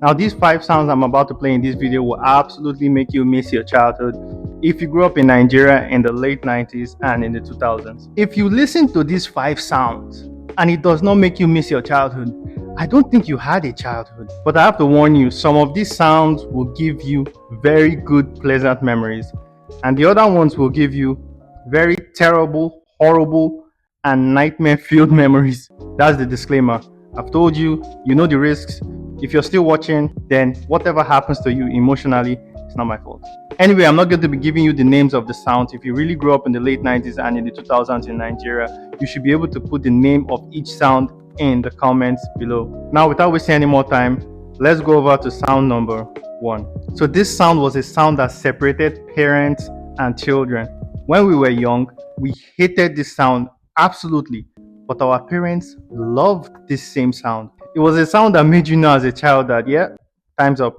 Now, these 5 sounds I'm about to play in this video will absolutely make you miss your childhood if you grew up in Nigeria in the late 90s and in the 2000s. If you listen to these 5 sounds and it does not make you miss your childhood, I don't think you had a childhood. But I have to warn you, some of these sounds will give you very good, pleasant memories, and the other ones will give you very terrible, horrible, and nightmare-filled memories. That's the disclaimer. I've told you, you know the risks. If you're still watching, then whatever happens to you emotionally, it's not my fault. Anyway, I'm not going to be giving you the names of the sounds. If you really grew up in the late 90s and in the 2000s in Nigeria, you should be able to put the name of each sound in the comments below. Now, without wasting any more time, let's go over to sound number 1. So this sound was a sound that separated parents and children. When we were young, we hated this sound absolutely, but our parents loved this same sound. It was a sound that made you know as a child that, yeah, time's up.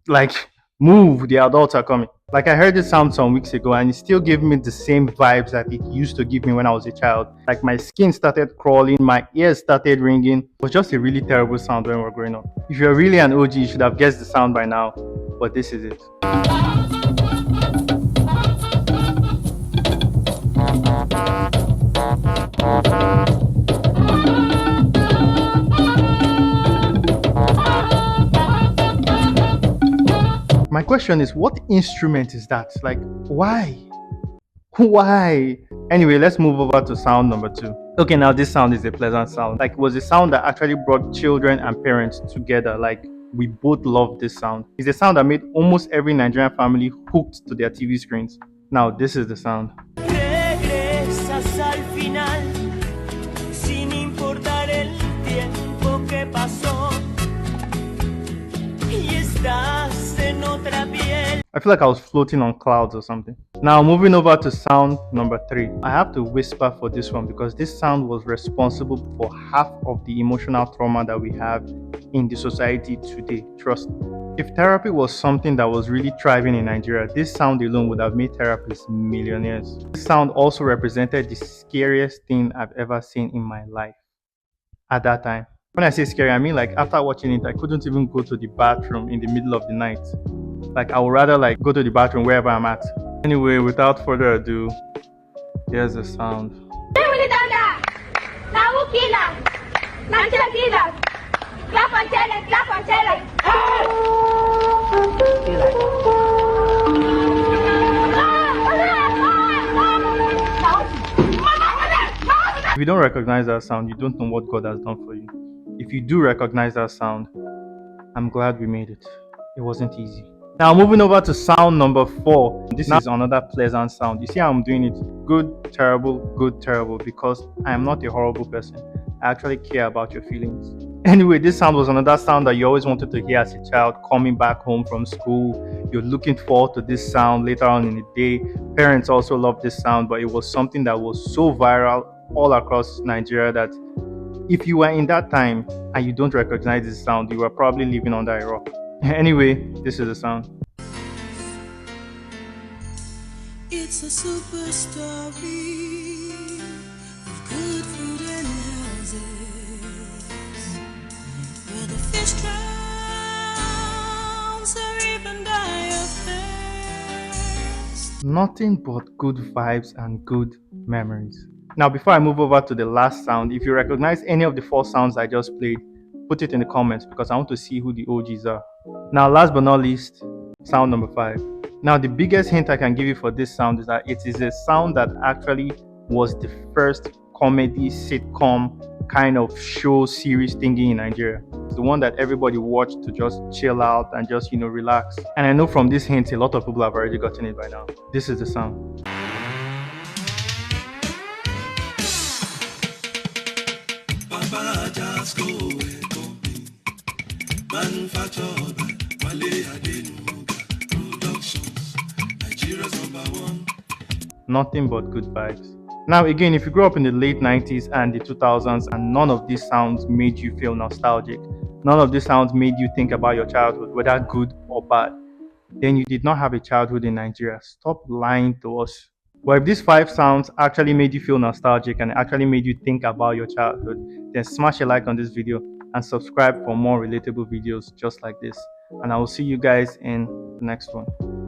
Like, move, the adults are coming. Like, I heard this sound some weeks ago and it still gave me the same vibes that it used to give me when I was a child. Like, my skin started crawling, my ears started ringing. It was just a really terrible sound when we were growing up. If you're really an OG, you should have guessed the sound by now, but this is it. My question is, what instrument is that? Like, why? Why? Anyway, let's move over to sound number 2. Okay, now this sound is a pleasant sound. Like, it was a sound that actually brought children and parents together. Like, we both love this sound. It's a sound that made almost every Nigerian family hooked to their TV screens. Now, this is the sound. Regresas al final, sin importar el tiempo que pasó, y estás en otra piel. I feel like I was floating on clouds or something. Now, moving over to sound number 3. I have to whisper for this one because this sound was responsible for half of the emotional trauma that we have in the society today. Trust me. If therapy was something that was really thriving in Nigeria, this sound alone would have made therapists millionaires. This sound also represented the scariest thing I've ever seen in my life at that time. When I say scary, I mean like after watching it, I couldn't even go to the bathroom in the middle of the night. Like, I would rather like go to the bathroom wherever I'm at. Anyway, without further ado, here's the sound. If you don't recognize that sound, you don't know what God has done for you. If you do recognize that sound, I'm glad we made it. It wasn't easy. Now, moving over to sound number 4. This is another pleasant sound. You see how I'm doing it? Good, terrible, because I am not a horrible person. I actually care about your feelings. Anyway, this sound was another sound that you always wanted to hear as a child coming back home from school. You're looking forward to this sound later on in the day. Parents also love this sound, but it was something that was so viral all across Nigeria that if you were in that time and you don't recognize this sound, you were probably living under a rock. Anyway, this is the sound. It's a super story of good food and houses where the fish drowns or even die of thirst. Nothing but good vibes and good memories. Now, before I move over to the last sound, if you recognize any of the 4 sounds I just played, put it in the comments because I want to see who the OGs are. Now, last but not least, sound number 5. Now, the biggest hint I can give you for this sound is that it is a sound that actually was the first comedy sitcom kind of show series thingy in Nigeria. It's the one that everybody watched to just chill out and just, relax. And I know from this hint, a lot of people have already gotten it by now. This is the sound. Manufactured by Wale Adenuga Productions, Nigeria's #1. Nothing but good vibes. Now again, if you grew up in the late 90s and the 2000s and none of these sounds made you feel nostalgic, none of these sounds made you think about your childhood, whether good or bad, then you did not have a childhood in Nigeria. Stop lying to us. But if these 5 sounds actually made you feel nostalgic and actually made you think about your childhood, then smash a like on this video and subscribe for more relatable videos just like this. And I will see you guys in the next one.